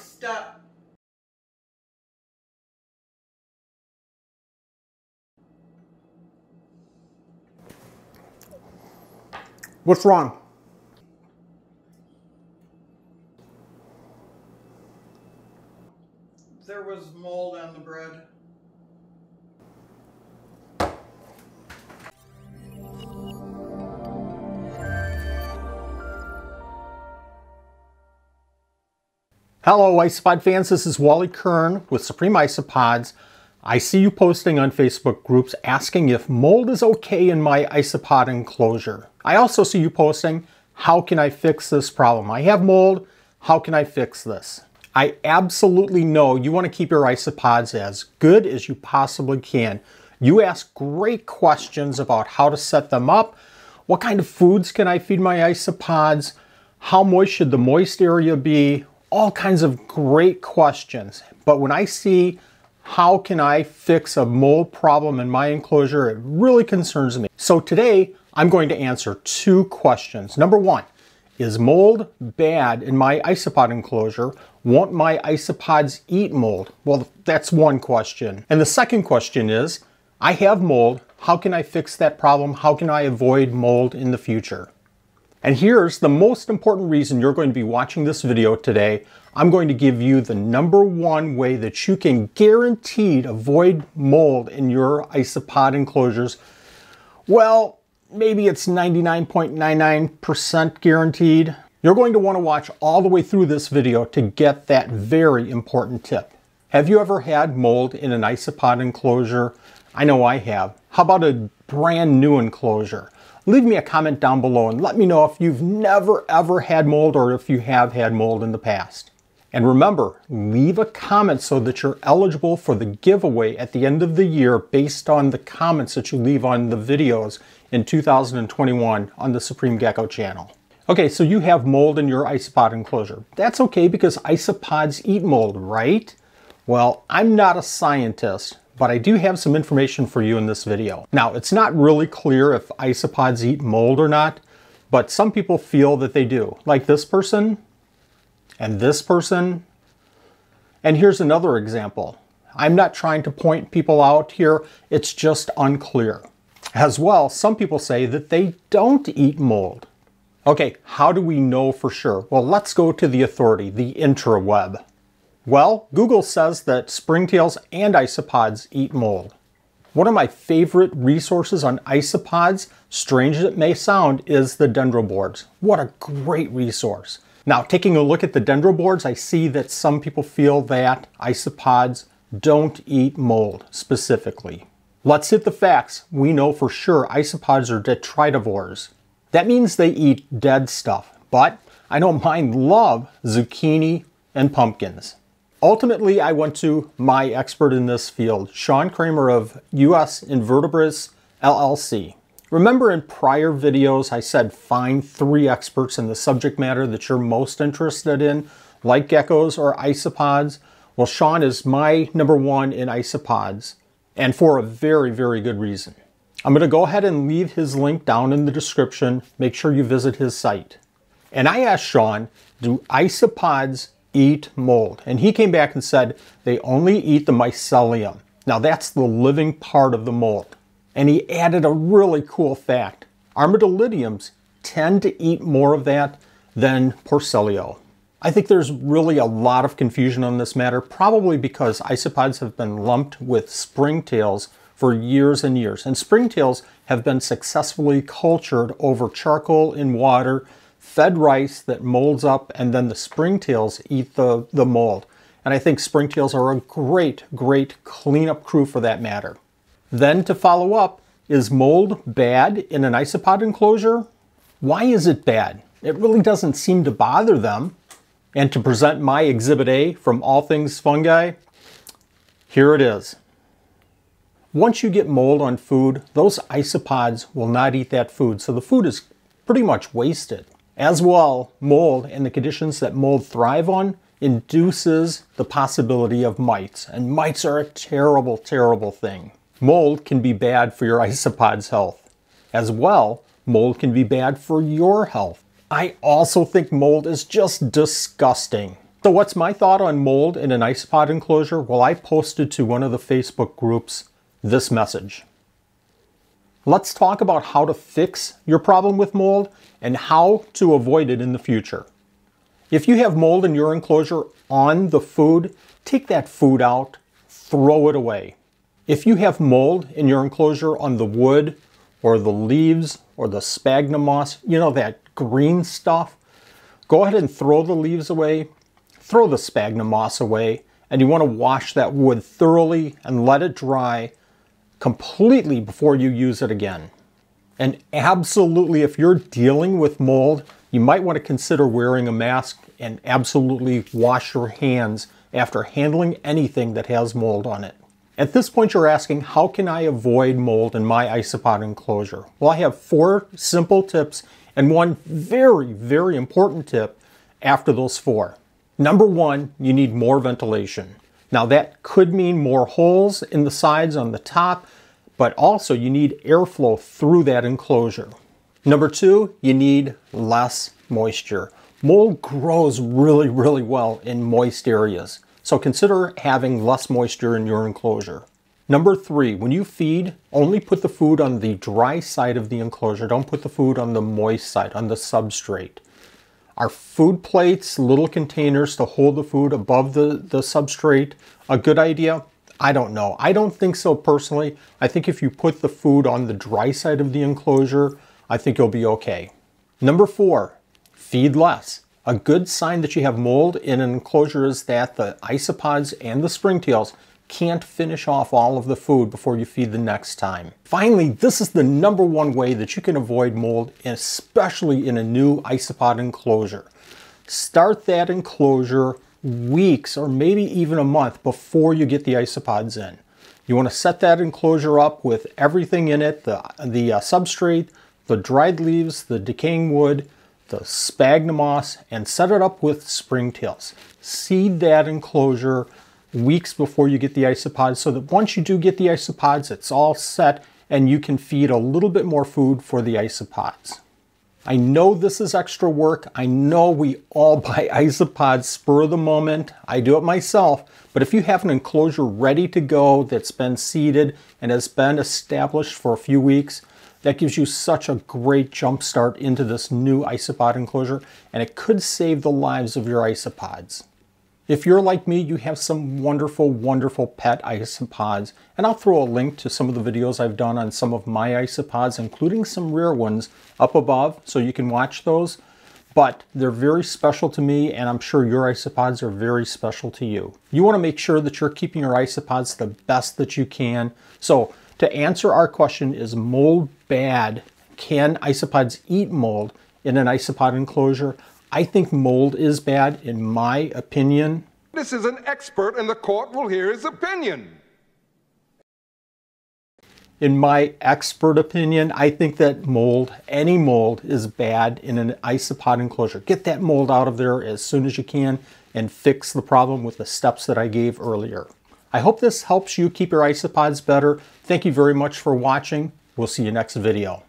Stop. What's wrong? There was mold on the bread. Hello Isopod fans, this is Wally Kern with Supreme Isopods. I see you posting on Facebook groups asking if mold is okay in my Isopod enclosure. I also see you posting, how can I fix this problem? I have mold, how can I fix this? I absolutely know you want to keep your isopods as good as you possibly can. You ask great questions about how to set them up, what kind of foods can I feed my isopods, how moist should the moist area be, all kinds of great questions. But when I see how can I fix a mold problem in my enclosure, it really concerns me. So today I'm going to answer two questions. Number one, is mold bad in my isopod enclosure? Won't my isopods eat mold? Well, that's one question. And the second question is, I have mold, how can I fix that problem? How can I avoid mold in the future? And here's the most important reason you're going to be watching this video today. I'm going to give you the number one way that you can guaranteed avoid mold in your isopod enclosures. Well, maybe it's 99.99% guaranteed. You're going to want to watch all the way through this video to get that very important tip. Have you ever had mold in an isopod enclosure? I know I have. How about a brand new enclosure? Leave me a comment down below and let me know if you've never ever had mold or if you have had mold in the past. And remember, leave a comment so that you're eligible for the giveaway at the end of the year based on the comments that you leave on the videos in 2021 on the Supreme Gecko channel. Okay, so you have mold in your isopod enclosure. That's okay because isopods eat mold, right? Well, I'm not a scientist, but I do have some information for you in this video. Now, it's not really clear if isopods eat mold or not, but some people feel that they do. Like this person, and this person. And here's another example. I'm not trying to point people out here, it's just unclear. As well, some people say that they don't eat mold. Okay, how do we know for sure? Well, let's go to the authority, the intraweb. Well, Google says that springtails and isopods eat mold. One of my favorite resources on isopods, strange as it may sound, is the dendroboards. What a great resource. Now, taking a look at the dendroboards, I see that some people feel that isopods don't eat mold specifically. Let's hit the facts. We know for sure isopods are detritivores. That means they eat dead stuff, but I know mine love zucchini and pumpkins. Ultimately, I went to my expert in this field, Sean Kramer of US Invertebrates LLC. Remember in prior videos, I said find 3 experts in the subject matter that you're most interested in, like geckos or isopods. Well, Sean is my number one in isopods, and for a very, very good reason. I'm going to go ahead and leave his link down in the description. Make sure you visit his site. And I asked Sean, do isopods eat mold? And he came back and said they only eat the mycelium. Now that's the living part of the mold. And he added a really cool fact. Armadillidiums tend to eat more of that than Porcellio. I think there's really a lot of confusion on this matter, probably because isopods have been lumped with springtails for years and years. And springtails have been successfully cultured over charcoal in water, fed rice that molds up, and then the springtails eat the mold. And I think springtails are a great, great cleanup crew for that matter. Then to follow up, is mold bad in an isopod enclosure? Why is it bad? It really doesn't seem to bother them. And to present my Exhibit A from All Things Fungi, here it is. Once you get mold on food, those isopods will not eat that food, so the food is pretty much wasted. As well, mold and the conditions that mold thrive on induces the possibility of mites, and mites are a terrible, terrible thing. Mold can be bad for your isopod's health. As well, mold can be bad for your health. I also think mold is just disgusting. So what's my thought on mold in an isopod enclosure? Well, I posted to one of the Facebook groups this message. Let's talk about how to fix your problem with mold and how to avoid it in the future. If you have mold in your enclosure on the food, take that food out, throw it away. If you have mold in your enclosure on the wood or the leaves or the sphagnum moss, you know, that green stuff, go ahead and throw the leaves away, throw the sphagnum moss away, and you want to wash that wood thoroughly and let it dry completely before you use it again. And absolutely, if you're dealing with mold, you might want to consider wearing a mask and absolutely wash your hands after handling anything that has mold on it. At this point, you're asking, how can I avoid mold in my isopod enclosure? Well, I have 4 simple tips and one very, very important tip after those 4. Number 1, you need more ventilation. Now that could mean more holes in the sides on the top, but also you need airflow through that enclosure. Number 2, you need less moisture. Mold grows really, really well in moist areas, so consider having less moisture in your enclosure. Number 3, when you feed, only put the food on the dry side of the enclosure. Don't put the food on the moist side, on the substrate. Are food plates, little containers to hold the food above the substrate a good idea? I don't know. I don't think so personally. I think if you put the food on the dry side of the enclosure, I think you'll be okay. Number 4, feed less. A good sign that you have mold in an enclosure is that the isopods and the springtails can't finish off all of the food before you feed the next time. Finally, this is the number 1 way that you can avoid mold, especially in a new isopod enclosure. Start that enclosure weeks or maybe even a month before you get the isopods in. You want to set that enclosure up with everything in it, the substrate, the dried leaves, the decaying wood, the sphagnum moss, and set it up with springtails. Seed that enclosure weeks before you get the isopods so that once you do get the isopods, it's all set and you can feed a little bit more food for the isopods. I know this is extra work. I know we all buy isopods spur of the moment. I do it myself. But if you have an enclosure ready to go that's been seeded and has been established for a few weeks, that gives you such a great jump start into this new isopod enclosure, and it could save the lives of your isopods. If you're like me, you have some wonderful, wonderful pet isopods, and I'll throw a link to some of the videos I've done on some of my isopods, including some rare ones up above, so you can watch those. But they're very special to me, and I'm sure your isopods are very special to you. You want to make sure that you're keeping your isopods the best that you can. So to answer our question, is mold bad? Can isopods eat mold in an isopod enclosure? I think mold is bad, in my opinion. This is an expert and the court will hear his opinion. In my expert opinion, I think that mold, any mold, is bad in an isopod enclosure. Get that mold out of there as soon as you can and fix the problem with the steps that I gave earlier. I hope this helps you keep your isopods better. Thank you very much for watching. We'll see you next video.